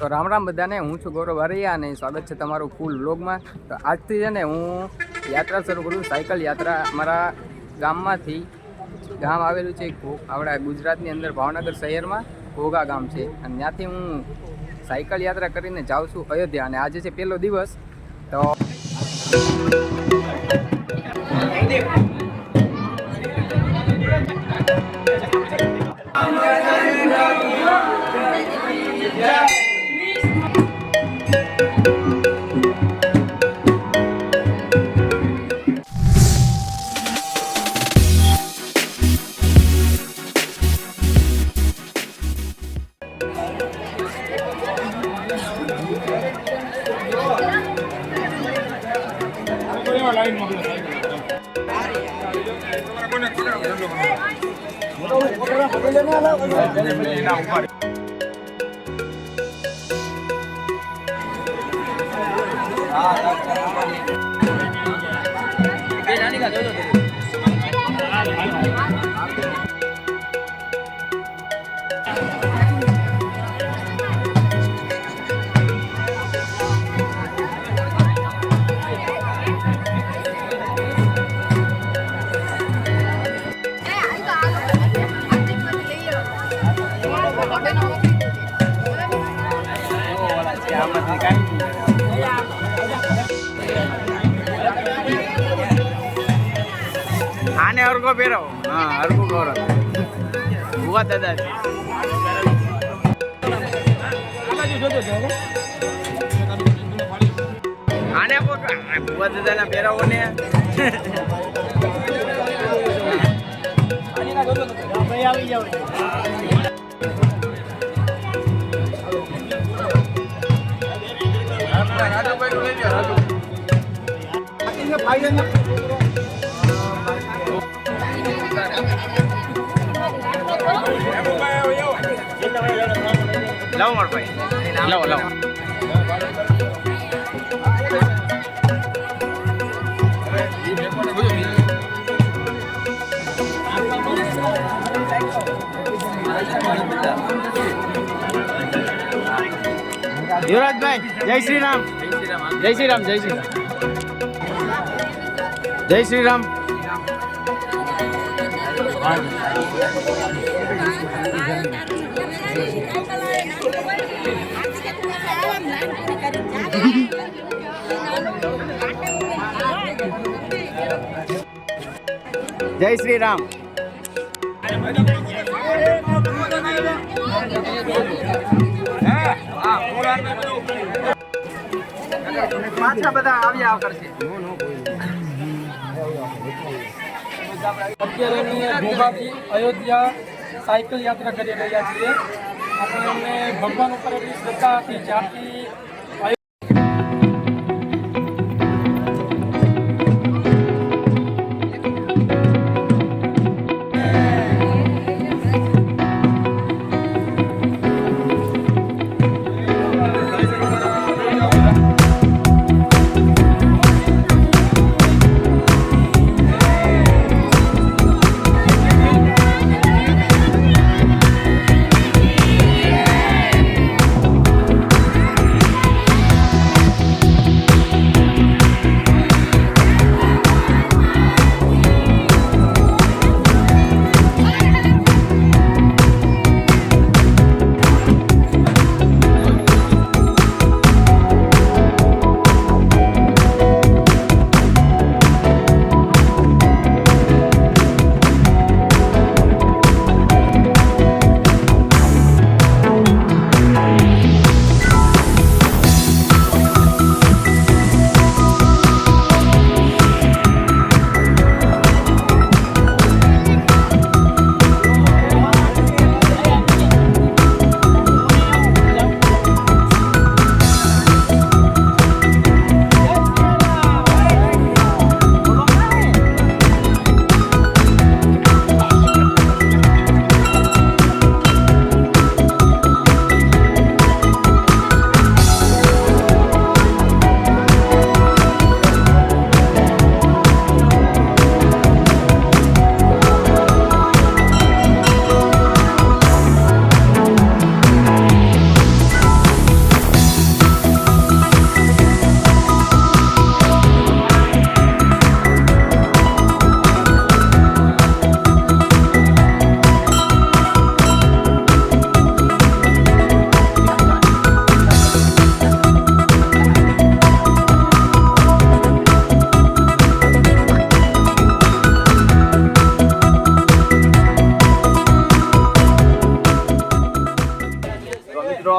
તો રામ રામ બધાને, હું છું ગૌરવ બારૈયા અને સ્વાગત છે તમારું ફૂલ વ્લોગમાં। તો આજથી છે ને હું યાત્રા શરૂ કરું, સાયકલ યાત્રા। અમારા ગામમાંથી, ગામ આવેલું છે આપણા ગુજરાતની અંદર ભાવનગર શહેરમાં ઘોઘા ગામ છે, અને ત્યાંથી હું સાયકલ યાત્રા કરીને જાઉં છું અયોધ્યા, અને આજે છે પહેલો દિવસ। તો આને હરકો પહેરો, હા હરકો કરો ભુવા દાદા આને ભુવા દાદા ના પહેરાવો ને આવી જાવ। લાવો માર ભાઈ, લાવો લાવો। યુવરાજભાઈ જય શ્રી રામ, જય શ્રી રામ, જય શ્રી રામ, જય શ્રી રામ। જય શ્રી રામ। પાછા બધા આવ્યા કરશે। અત્યારે અમે ઘોઘાથી અયોધ્યા સાયકલ યાત્રા કરી રહ્યા છીએ। આપણે ભગવાન ઉપર એટલી શ્રદ્ધા હતી જ્યારથી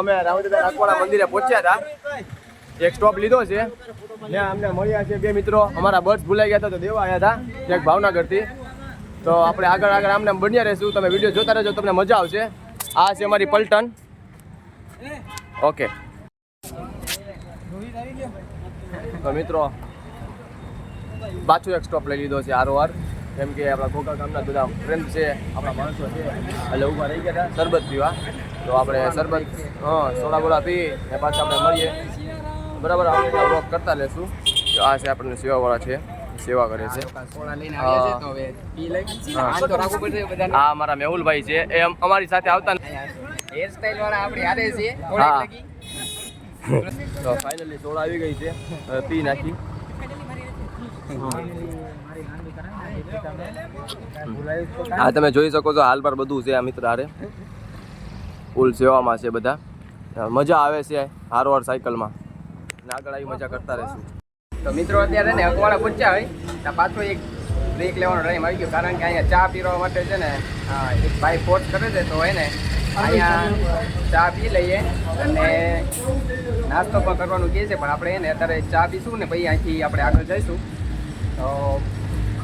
અમે રાવણદાદા રાખવાના મંદિરે પહોંચ્યા હતા. એક સ્ટોપ લીધો છે. ત્યાં અમને મળ્યા છે બે મિત્રો. અમારા બસ ભૂલાઈ ગયા હતા તો દેવા આવ્યા હતા એક ભાવનગરથી. તો આપણે આગળ આમને બન્યા રહીશું. તમે વિડીયો જોતા રહેજો, તમને મજા આવશે. આ છે અમારી પલટન. ઓકે તો મિત્રો પાછું એક સ્ટોપ લઈ લીધો છે આરોઆર. કેમ કે આપણા ગોગા ગામના બધા ફ્રેન્ડ છે, આપણા માણસો છે, એટલે ઊભા રહી ગયા હતા શરબત પીવા. તો આપણે શરબત સોડા બોડા પી ને પાછા આપણે મળીએ. બરાબર, આપણે વ્લોગ કરતા લેશું. તો આ છે આપણને સેવાવાળા છે, સેવા કરે છે. સોડા લઈને આવ્યા છે તો હવે પી લઈ. આમ તો રાખવું પડશે બધાને. આ અમારા મેહુલભાઈ છે, એ અમારી સાથે આવતા હેર સ્ટાઈલ વાળા આપણે હારે છે હા. થોડીક લગી. તો ફાઇનલી સોડા આવી ગઈ છે, હવે પી નાખી. હા તમે જોઈ શકો છો હાલ પર બધું છે આ મિત્ર હારે ફૂલ સેવામાં છે બધા. મજા આવે છે હારવાર સાયકલમાં ને આગળ આવી મજા કરતા રહેશું. તો મિત્રો અત્યારે ને અગવાડા પૂછ્યા હોય તો પાછો એક બ્રેક લેવાનો ટાઈમ આવી ગયો, કારણ કે અહીંયા ચા પીવા માટે છે ને એક ભાઈ ફોર્સ કરે છે. તો એને અહીંયા ચા પી લઈએ અને નાસ્તો પણ કરવાનું કહે છે, પણ આપણે એને અત્યારે ચા પીશું ને પછી અહીંથી આપણે આગળ જઈશું. તો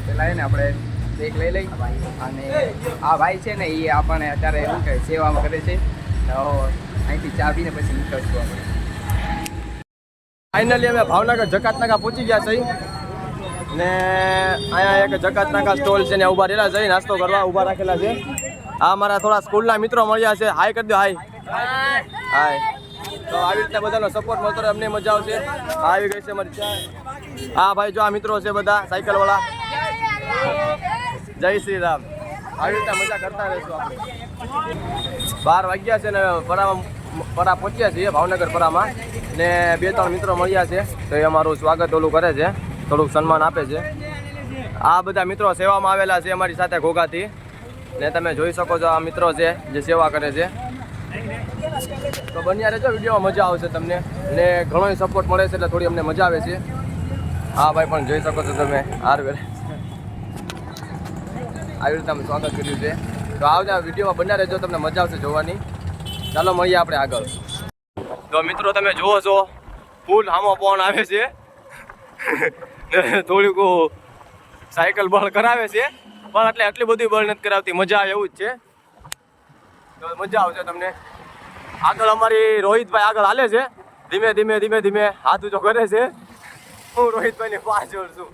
પહેલાં એને આપણે બ્રેક લઈ લઈ. અને આ ભાઈ છે ને એ આપણને અત્યારે શું કહે સેવામાં કરે છે. તો અહીંથી ચા પીને પછી નીકળશું આપણે. ફાઇનલી અમે ભાવનગર જકાતનાકા પહોંચી ગયા છીએ ને અહીંયા એક જકાતનાકા સ્ટોલ છે ને ઊભા રહેલા છે, નાસ્તો કરવા ઊભા રાખેલા છે. આ અમારા થોડા સ્કૂલના મિત્રો મળ્યા છે. હાય કરી દો, હાય હાય. તો આવી રીતે બધાનો સપોર્ટ મળતો રહે, અમને મજા આવશે. આવી ગઈ છે અમારી ચા. હા ભાઈ જો આ મિત્રો છે બધા સાયકલ વાળા. જય શ્રી રામ. આવી રીતે મજા કરતા રહીશું આપણે. 12 વાગ્યા છે ને પરા પહોંચ્યા છીએ ભાવનગર પરામાં ને 2-3 મિત્રો મળ્યા છે. તો એ અમારું સ્વાગત ઓલું કરે છે, થોડુંક સન્માન આપે છે. આ બધા મિત્રો સેવામાં આવેલા છે અમારી સાથે ઘોઘાથી ને તમે જોઈ શકો છો આ મિત્રો છે જે સેવા કરે છે. તો બન્યા રહેજો, વિડીયોમાં મજા આવશે તમને ને ઘણો સપોર્ટ મળે છે એટલે થોડી અમને મજા આવે છે. હા ભાઈ પણ જોઈ શકો છો તમે આવી રીતે અમે સ્વાગત કર્યું છે. તો આવતા વિડીયોમાં બન્યા રહેજો, તમને મજા આવશે જોવાની. ચાલો મળીએ આપણે આગળ. તો મિત્રો તમે જુઓ છો ફૂલ હામો પવન આવે છે. થોડીક સાયકલ બળ કરાવે છે પણ એટલે આટલી બધી બળ નથી કરાવતી, મજા આવે એવું જ છે. તો મજા આવશે તમને. આગળ અમારી રોહિતભાઈ આગળ હાલે છે, ધીમે ધીમે હાથ ઊંચો કરે છે. હું રોહિતભાઈની પાછળ છું.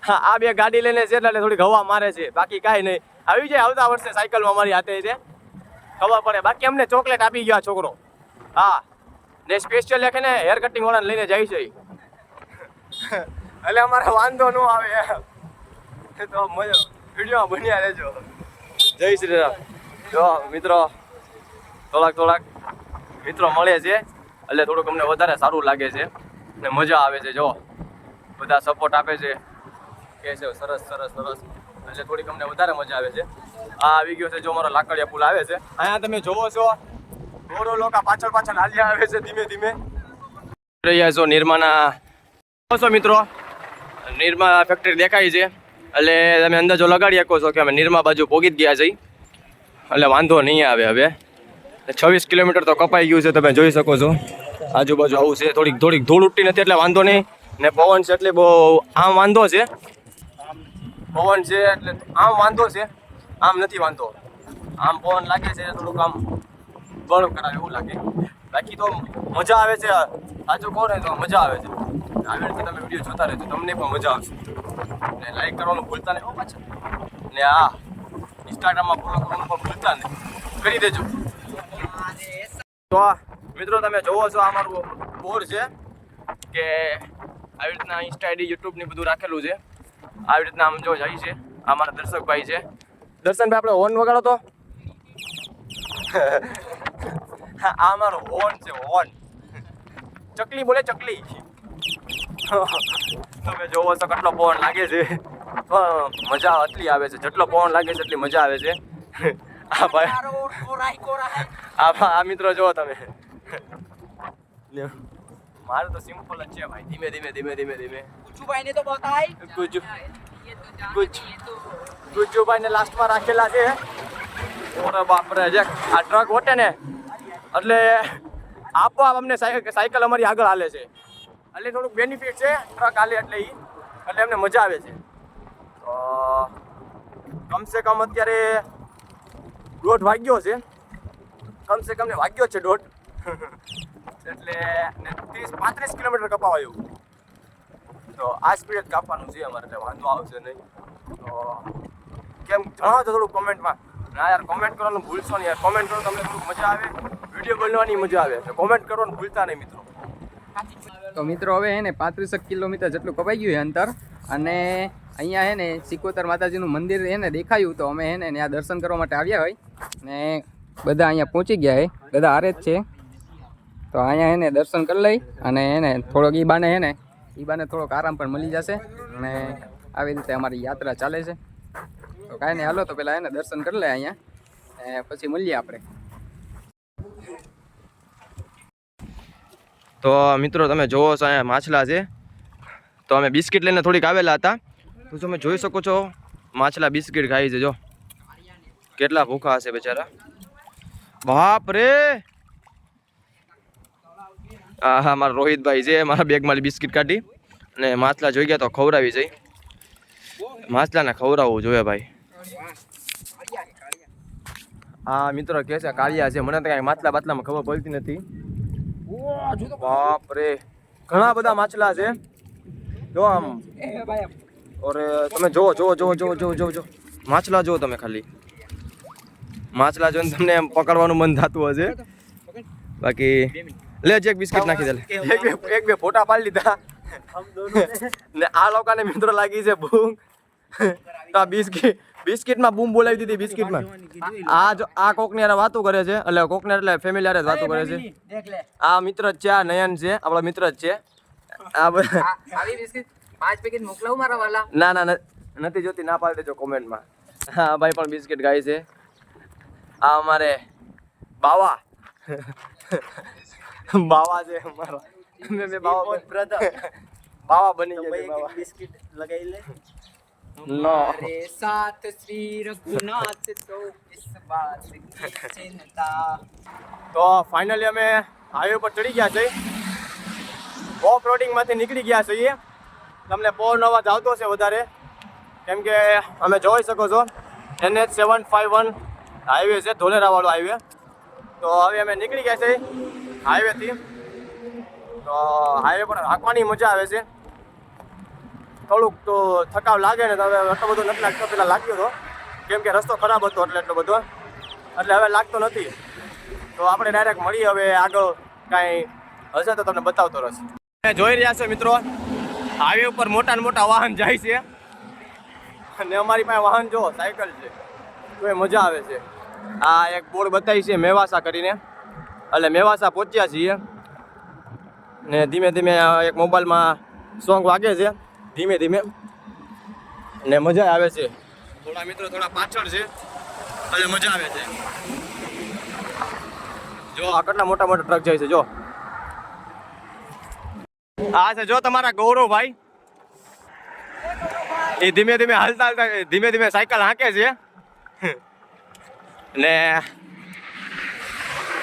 હા, આ બે ગાડી લઈને છે એટલે થોડીક હવા મારે છે, બાકી કાંઈ નહીં. આવી જાય આવતા વર્ષે સાયકલમાં અમારી હાથે છે, ખબર પડે. બાકી અમને ચોકલેટ આપી ગયા છોકરો. હા ને સ્પેશિયલ લેખે ને હેર કટિંગ વાળાને લઈને જાય છે એટલે અમારે વાંધો ન આવે. તો વિડીયોમાં બન્યા રહેજો. જય શ્રી રામ. જો મિત્રો થોડાક મિત્રો મળે છે એટલે થોડુંક અમને વધારે સારું લાગે છે ને મજા આવે છે. જો બધા સપોર્ટ આપે છે કે છે સરસ એટલે થોડીક અમને વધારે મજા આવે છે. આ આવી ગયો છે જો મારો લાકડિયા પુલ આવે છે. અહીંયા તમે જોવો છો ઘોડો લોકો પાછળ હાલ્યા આવે છે ધીમે રહ્યા છો. નિરમાના છો મિત્રો, નિરમા ફેક્ટરી દેખાય છે એટલે તમે અંદાજો લગાડી શકો છો કે અમે નિરમા બાજુ પહોંચી જ ગયા છીએ એટલે વાંધો નહીં આવે. હવે 26 કિલોમીટર તો કપાઈ ગયું છે, તમે જોઈ શકો છો. આજુબાજુ આવું છે, થોડીક ધૂળ ઉઠતી નથી એટલે વાંધો નહીં ને પવન છે એટલે બહુ આમ વાંધો છે. પવન છે એટલે આમ વાંધો છે, આમ નથી વાંધો. આમ પવન લાગે છે થોડુંક આમ બળ કરાવે એવું લાગે. બાકી તો મજા આવે છે. સાચું કહો ને તો મજા આવે છે. આવી રીતે તમે વિડીયો જોતા રહેજો, તમને પણ મજા આવશે. ને લાઈક કરવાનું ભૂલતા નહીં પાછા, ને આ ઇન્સ્ટાગ્રામમાં ફોલો કરવાનું પણ ભૂલતા નહીં, કરી દેજો. તો મિત્રો તમે જોવો છો આ મારું બોર્ડ છે કે આવી રીતના ઇન્સ્ટા આઈડી યુટ્યુબની બધું રાખેલું છે. આવી રીતના આમ જો જાય છે. આ મારા દર્શકભાઈ છે. દર્શનભાઈ આપણે હોર્ન વગાડો તો. આ મારો હોર્ન છે, હોર્ન. ચકલી બોલે ચકલી. તમે જોવો છો કેટલો પવન લાગે છે, મજા એટલી આવે છે. જેટલો પવન લાગે છે એટલી મજા આવે છે. આ ભાઈ આ મિત્રો જોવો તમે. મારે તો સિમ્પલ જ છે ભાઈ, ધીમે. ગુજ્જુભાઈને તો બતાય. ગુજ્જુભાઈને લાસ્ટમાં રાખેલા છે. ઓરે બાપરે, જે આ ટ્રક ઓટે ને એટલે આપોઆપ અમને સાયકલ અમારી આગળ હાલે છે, એટલે થોડુંક બેનિફિટ છે ટ્રક હાલે એટલે એમને મજા આવે છે. તો કમસે કમ અત્યારે 1:30 વાગ્યો છે, કમસે કમ ને વાગ્યો છે 1:30, એટલે 30-35 કિલોમીટર કપાવાયું. તો આ સ્પીડ જ કાપવાનું છે અમારે, એટલે વાંધો આવશે નહીં. તો કેમ જણાવજો થોડું કોમેન્ટમાં. ના યાર, કોમેન્ટ કરવાનું ભૂલશો નહીં યાર. કોમેન્ટ કરો તમને થોડુંક મજા આવે, વિડીયો બનાવવાની મજા આવે, તો કોમેન્ટ કરવાનું ભૂલતા નહીં મિત્રો. તો મિત્રો હવે હે ને 35 કિલોમીટર જેટલું કપાઈ ગયું છે અંતર, અને અહીંયા હે ને સિકોતર માતાજીનું મંદિર હે ને દેખાયું, તો અમે હે ને ત્યાં દર્શન કરવા માટે આવ્યા હોય ને બધા અહીંયા પહોંચી ગયા હે, બધા હારે જ છે. તો અહીંયા હે ને દર્શન કરી લઈ અને હે ને થોડોક ઈ બાને થોડોક આરામ પણ મળી જશે, અને આવી રીતે અમારી યાત્રા ચાલે છે. તો કાંઈ નહીં, હાલો તો પહેલાં હે ને દર્શન કરી લે અહીંયા, પછી મળીએ આપણે. તો મિત્રો તમે જોવો છો અહીંયા માછલા છે, તો અમે બિસ્કિટ લઈને થોડીક આવેલા હતા, તો તમે જોઈ શકો છો માછલા બિસ્કિટ ખાઈ છે. જો કેટલા ભૂખા હશે બેચારા, બાપ રે. હા, મારા રોહિતભાઈ છે, મારા બેગમાંથી બિસ્કિટ કાઢી અને માછલા જોઈ ગયા તો ખવડાવી જઈ. માછલાને ખવડાવવું જોઈએ ભાઈ. હા મિત્રો કહે છે કાળિયા છે, મને તો કાંઈ માછલા બાટલામાં ખબર પડતી નથી. બાપ રે, ઘણા બધા માછલા છે. જો આમ, ઓરે તમે જો માછલા જો તમે, ખાલી માછલા જોઈને તમને એમ પકડવાનું મન થતું હશે. બાકી લે એક બિસ્કિટ નાખી દે, એક બે ફોટા પાડી લીધા ને આ લોકોને મિત્રો લાગી છે ભૂખ. તો આ બિસ્કિટમાં બૂમ બોલાવી દીધી બિસ્કિટમાં. આ કોકની હારે વાતો કરે છે, એટલે કોકને એટલે ફેમિલી હારે વાતો કરે છે. આ મિત્ર જ છે, આ નયન છે, આપણો મિત્ર જ છે. આવી બિસ્કિટ 5 પેકેટ મોકલાવું મારા વાલા? ના નથી જોતી, ના પાડી દેજો કોમેન્ટમાં. હા ભાઈ પણ બિસ્કિટ ખાય છે. આ અમારે બાવા છે અમારા, મેં બાવા બની ગયા. બિસ્કિટ લગાવી લે. નો साथ श्री रघुनाथ तो इस बात की चिंता. તો ફાઇનલી અમે હાઈવે પર ચડી ગયા છે, ઓફ રોડિંગમાંથી નીકળી ગયા છીએ. તમને પવન અવાજ આવતો છે વધારે, કેમ કે અમે જોઈ શકો છો NH 751 હાઈવે છે, ધોલેરાવાળો હાઈવે. તો હવે અમે નીકળી ગયા છે હાઈવેથી. તો હાઈવે પર હાંકવાની મજા આવે છે. થોડુંક તો થકાવ લાગે ને, તો હવે એટલો બધો નથી લાગતો. પહેલાં લાગ્યો હતો, કેમ કે રસ્તો ખરાબ હતો એટલે એટલો બધો, એટલે હવે લાગતો નથી. તો આપણે ડાયરેક્ટ મળીએ હવે આગળ, કાંઈ હશે તો તમને બતાવતો રહેશે. જોઈ રહ્યા છો મિત્રો, હાઈવે ઉપર મોટા ને મોટા વાહન જાય છે, અને અમારી પાસે વાહન જો સાયકલ છે, તો એ મજા આવે છે. આ એક બોર્ડ બતાવી છે મેવાસા કરીને, એટલે મેવાસા પહોંચ્યા છીએ ને ધીમે ધીમે એક મોબાઈલમાં સોંગ વાગે છે ધીમે ધીમે, ને મજા આવે છે. થોડા મિત્રો થોડા પાછળ છે, એટલે મજા આવે છે. જો આ કેટલા મોટા મોટા ટ્રક જાય છે. જો આ છે જો તમારા ગૌરવભાઈ, એ ધીમે ધીમે હાલતા ધીમે ધીમે સાયકલ હાંકે છે. ને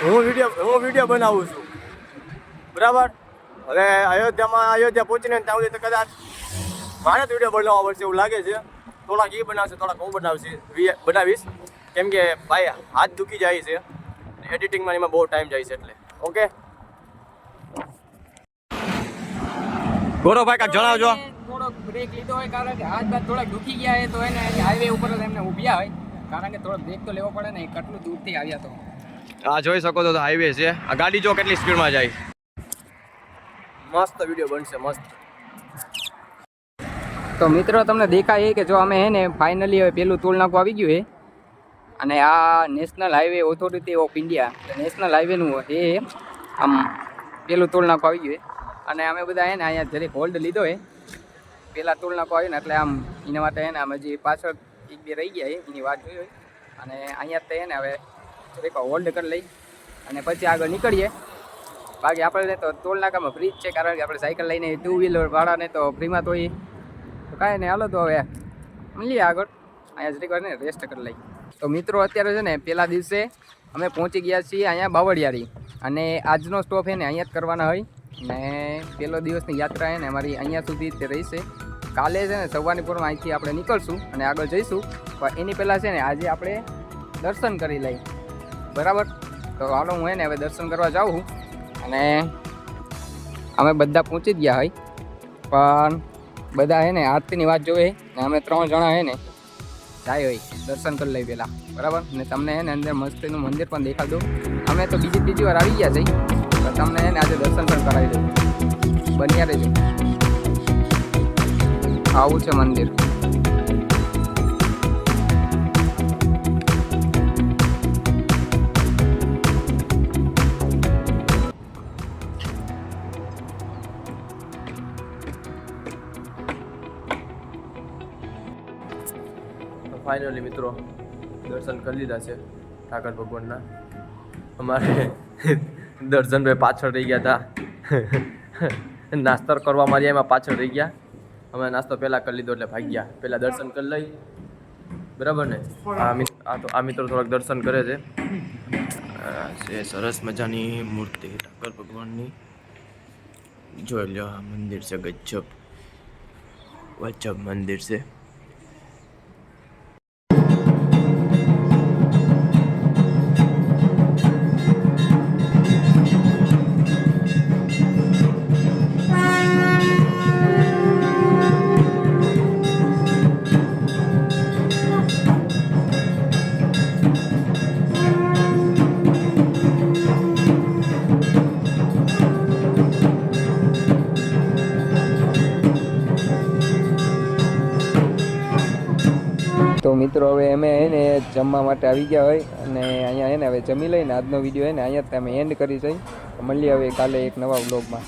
હું વિડીયો બનાવું છું, બરાબર. હવે અયોધ્યા પહોંચીને ત્યાં સુધી કદાચ મારે જ વિડીયો બનાવવા પડશે એવું લાગે છે. થોડાક એ બનાવશે, થોડાક હું બનાવીશ, કેમ કે ભાઈ હાથ દુખી જાય છે, એડિટિંગમાં એમાં બહુ ટાઈમ જાય છે એટલે. ઓકે ગૌરવભાઈ કાંઈક જણાવજો. થોડોક બ્રેક લીધો હોય, કારણ કે હાથ બાદ થોડાક દુખી ગયા હોય, તો એને હાઈવે ઉપર જ એમને ઊભ્યા હોય, કારણ કે થોડોક બ્રેક તો લેવો પડે ને, કેટલું દૂરથી આવ્યા તો. હા જોઈ શકો છો, હાઈવે છે. આ ગાડી જો કેટલી સ્પીડમાં જાય. મસ્ત વિડીયો બનશે, મસ્ત. તો મિત્રો તમને દેખાય કે જો અમે હે ને ફાઇનલી હવે પેલું ટોલ નાકું આવી ગયું છે, અને આ national highway authority of India, national હાઈવેનું એ આમ પેલું ટોલ નાકું આવી ગયું છે. અને અમે બધા હે ને અહીંયા જરીક હોલ્ડ લીધો છે, પહેલાં ટોલ નાકું આવ્યું ને, એટલે આમ એના માટે હે ને અમે હજી પાછળ એક બે રહી ગયા છે, એની વાત જોઈ હોય. અને અહીંયા તે હે ને હવે જરીક હોલ્ડ કરી લઈ અને પછી આગળ નીકળીએ. બાકી આપણે તો ટોલ નાકામાં ફ્રી જ છે, કારણ કે આપણે સાયકલ લઈને 2 વ્હીલર ભાડાને તો ફ્રીમાં તો એ તો કાંઈ નહીં. હાલો તો હવે મળીએ આગળ, અહીંયા જરીક વાર ને રેસ્ટ કરી લઈ. તો મિત્રો અત્યારે છે ને પહેલા દિવસે અમે પહોંચી ગયા છીએ અહીંયા બાવળિયારી અને આજનો સ્ટોપ છે ને અહીંયા જ કરવાના હોય ને પહેલો દિવસની યાત્રા છે ને અમારી અહીંયા સુધી જ રહેશે. કાલે છે ને સવારની પૂરમાં અહીંથી આપણે નીકળશું અને આગળ જઈશું, પણ એની પહેલાં છે ને આજે આપણે દર્શન કરી લઈએ. બરાબર, તો હાલો હું ને હવે દર્શન કરવા જાઉં અને અમે બધા પહોંચી જ ગયા હોય, પણ બધા છે ને આરતીની વાત જોવે ને અમે 3 જણા છે ને જાય હોય દર્શન કરી લઈ પહેલાં. બરાબર, ને તમને છે ને અંદર મસ્તીનું મંદિર પણ દેખાડ દઉં. અમે તો બીજી વાર આવી ગયા છીએ, તો તમને છે ને આજે દર્શન પણ કરાવી દઉં. બન્યા રહેજો. આવું છે મંદિર. ફાઇનલી મિત્રો દર્શન કરી લીધા છે ઠાકર ભગવાનના. અમારે દર્શનભાઈ પાછળ રહી ગયા હતા. નાસ્તો કરવા મારી એમાં પાછળ રહી ગયા. અમે નાસ્તો પહેલાં કરી લીધો એટલે ભાગ્યા. પહેલાં દર્શન કરી લઈ. બરાબર ને? આ મિત્રો થોડાક દર્શન કરે છે. છે સરસ મજાની મૂર્તિ ઠાકર ભગવાનની. જોઈ લો, આ મંદિર છે ગજબ મંદિર છે. તો મિત્રો હવે અમે એને જમવા માટે આવી ગયા હોય અને અહીંયા એને હવે જમી લઈને આજનો વિડીયો એને અહીંયા જ અમે એન્ડ કરી જઈ. મળીએ હવે કાલે એક નવા વ્લોગમાં.